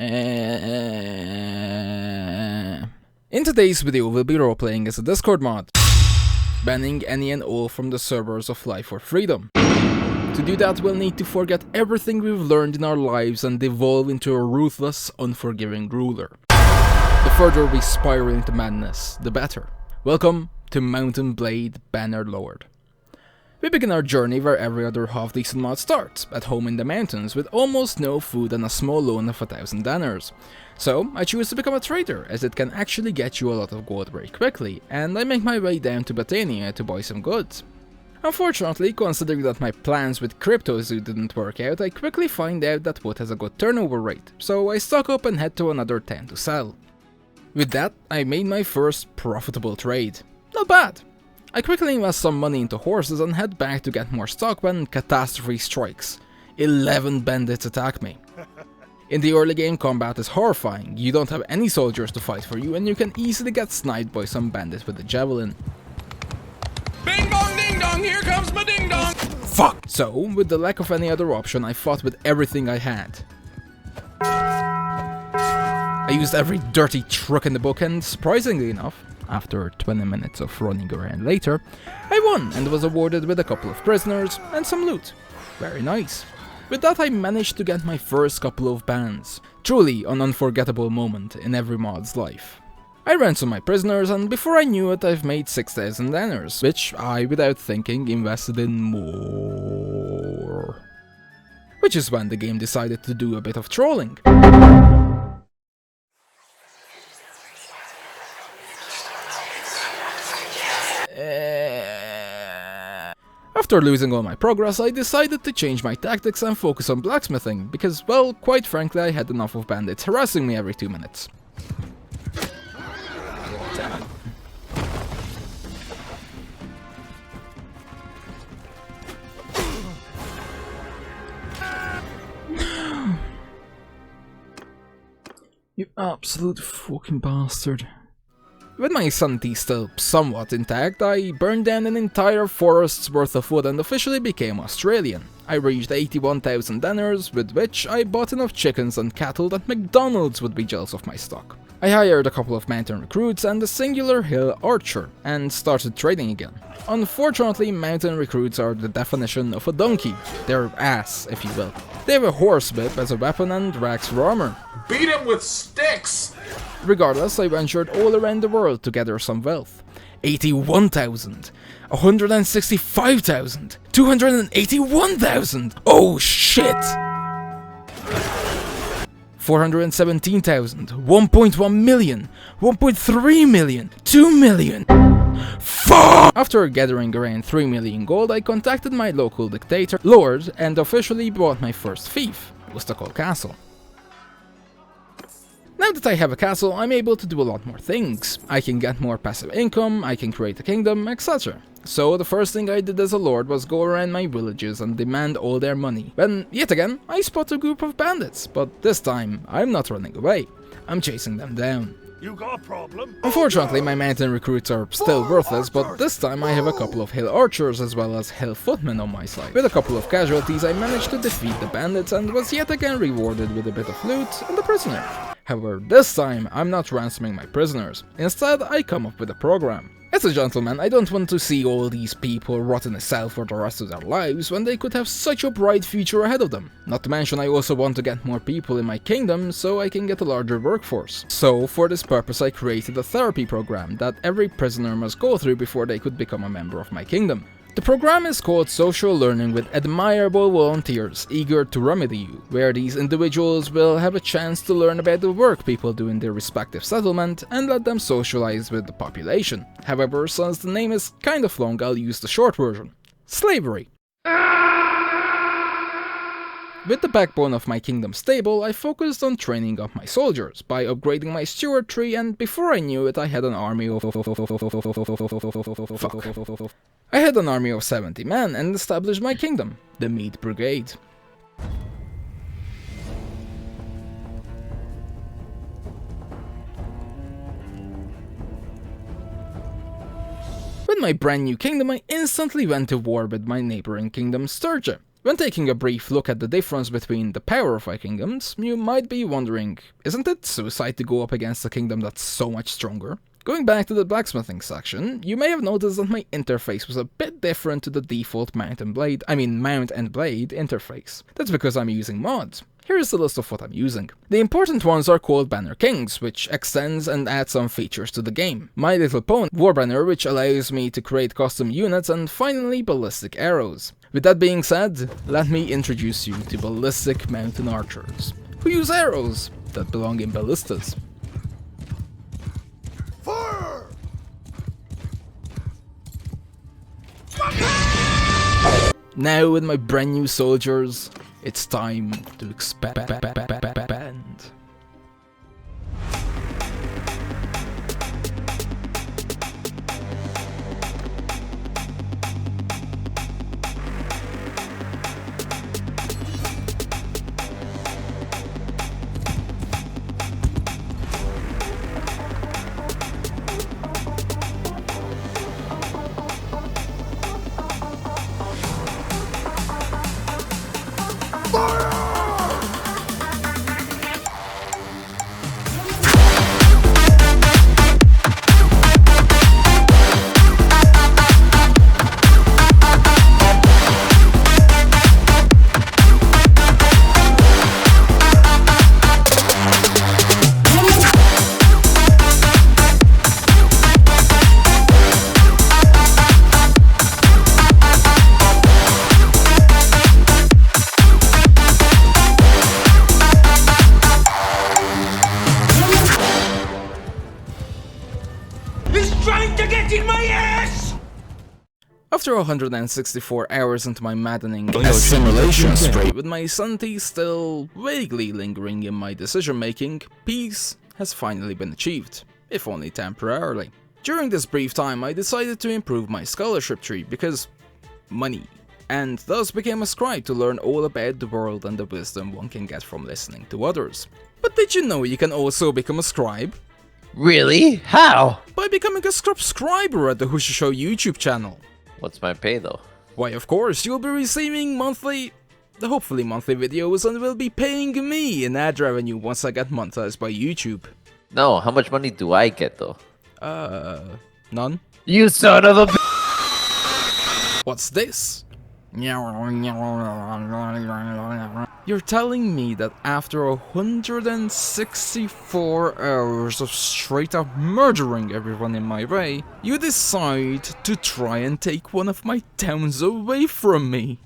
In today's video, we'll be roleplaying as a Discord mod, banning any and all from the servers of Life for Freedom. To do that, we'll need to forget everything we've learned in our lives and evolve into a ruthless, unforgiving ruler. The further we spiral into madness, the better. Welcome to Mountain Blade Bannerlord. We begin our journey where every other half-decent mod starts, at home in the mountains with almost no food and a small loan of 1,000 danners. So, I choose to become a trader, as it can actually get you a lot of gold very quickly, and I make my way down to Bethania to buy some goods. Unfortunately, considering that my plans with CryptoZoo didn't work out, I quickly find out that wood has a good turnover rate, so I stock up and head to another town to sell. With that, I made my first profitable trade. Not bad. I quickly invest some money into horses and head back to get more stock when catastrophe strikes. 11 bandits attack me. In the early game, combat is horrifying. You don't have any soldiers to fight for you and you can easily get sniped by some bandit with a javelin. Bing bong ding dong, here comes my ding dong! Fuck! So, with the lack of any other option, I fought with everything I had. I used every dirty trick in the book and, surprisingly enough, after 20 minutes of running around later, I won and was awarded with a couple of prisoners and some loot. Very nice. With that I managed to get my first couple of bans. Truly an unforgettable moment in every mod's life. I ransomed my prisoners and before I knew it I've made 6,000 danners, which I, without thinking, invested in more. Which is when the game decided to do a bit of trolling. After losing all my progress, I decided to change my tactics and focus on blacksmithing, because, well, quite frankly, I had enough of bandits harassing me every 2 minutes. You absolute fucking bastard. With my sanity still somewhat intact, I burned down an entire forest's worth of wood and officially became Australian. I reached 81,000 danners, with which I bought enough chickens and cattle that McDonald's would be jealous of my stock. I hired a couple of mountain recruits and a singular hill archer, and started trading again. Unfortunately, mountain recruits are the definition of a donkey. They're ass, if you will. They have a horse whip as a weapon and rags for armor. Beat him with sticks! Regardless, I ventured all around the world to gather some wealth. 81,000, 165,000, 281,000, oh shit! 417,000, 1.1 million, 1.3 million, 2 million. Fuck! After gathering around 3 million gold, I contacted my local dictator, Lord, and officially bought my first fief, Ustakol Castle. Now that I have a castle, I'm able to do a lot more things. I can get more passive income, I can create a kingdom, etc. So the first thing I did as a lord was go around my villages and demand all their money. When, yet again, I spot a group of bandits, but this time I'm not running away. I'm chasing them down. You got a problem? Unfortunately, my mountain recruits are still worthless, but this time I have a couple of hill archers as well as hill footmen on my side. With a couple of casualties, I managed to defeat the bandits and was yet again rewarded with a bit of loot and a prisoner. However, this time I'm not ransoming my prisoners. Instead, I come up with a program. As a gentleman, I don't want to see all these people rot in a cell for the rest of their lives when they could have such a bright future ahead of them. Not to mention I also want to get more people in my kingdom so I can get a larger workforce. So for this purpose I created a therapy program that every prisoner must go through before they could become a member of my kingdom. The program is called Social Learning with admirable volunteers eager to remedy you, where these individuals will have a chance to learn about the work people do in their respective settlement and let them socialize with the population. However, since the name is kind of long, I'll use the short version. Slavery. With the backbone of my kingdom stable, I focused on training up my soldiers by upgrading my steward tree, and before I knew it I had an army of I had an army of 70 men and established my kingdom, the Meat Brigade. With my brand new kingdom, I instantly went to war with my neighboring kingdom Sturgia. When taking a brief look at the difference between the power of our kingdoms, you might be wondering, isn't it suicide to go up against a kingdom that's so much stronger? Going back to the blacksmithing section, you may have noticed that my interface was a bit different to the default mount and blade interface. That's because I'm using mods. Here's the list of what I'm using. The important ones are called Banner Kings, which extends and adds some features to the game. My Little Pony Warbanner, which allows me to create custom units, and finally Ballistic Arrows. With that being said, let me introduce you to Ballistic Mountain Archers, who use arrows that belong in ballistas. Fire! Now with my brand new soldiers, it's time to expand. After 164 hours into my maddening assimilation spree, with my sanity still vaguely lingering in my decision making, peace has finally been achieved, if only temporarily. During this brief time I decided to improve my scholarship tree because money, and thus became a scribe to learn all about the world and the wisdom one can get from listening to others. But did you know you can also become a scribe? Really? How? By becoming a subscriber at the Hushishow YouTube channel. What's my pay though? Why, of course, you'll be receiving hopefully monthly videos, and will be paying me in ad revenue once I get monetized by YouTube. No, how much money do I get though? None. You son of a b- What's this? You're telling me that after 164 hours of straight up murdering everyone in my way, you decide to try and take one of my towns away from me?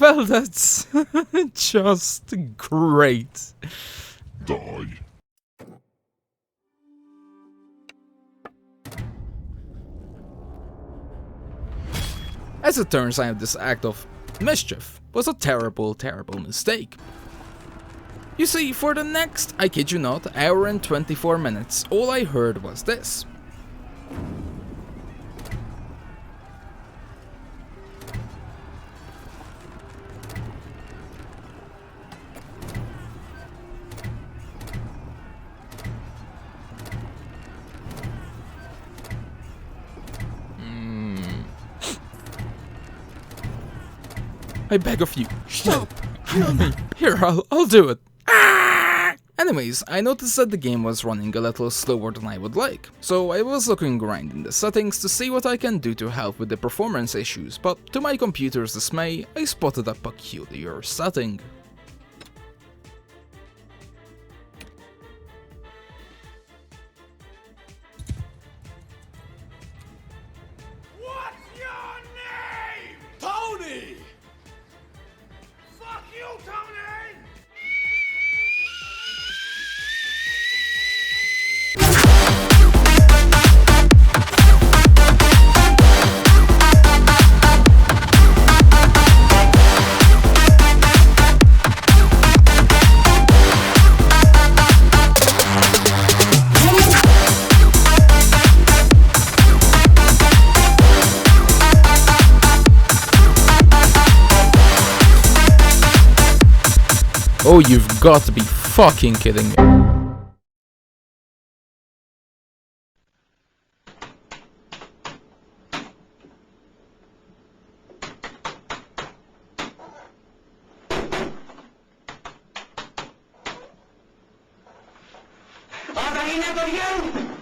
Well, that's just great. Die. As it turns out, this act of mischief was a terrible, terrible mistake. You see, for the next, I kid you not, hour and 24 minutes, all I heard was this. I beg of you, stop! Kill me! Here, I'll do it! Anyways, I noticed that the game was running a little slower than I would like, so I was looking around in the settings to see what I can do to help with the performance issues, but to my computer's dismay, I spotted a peculiar setting. What's your name? Tony! Fuck you, Tony! Oh, you've got to be fucking kidding me. Never you!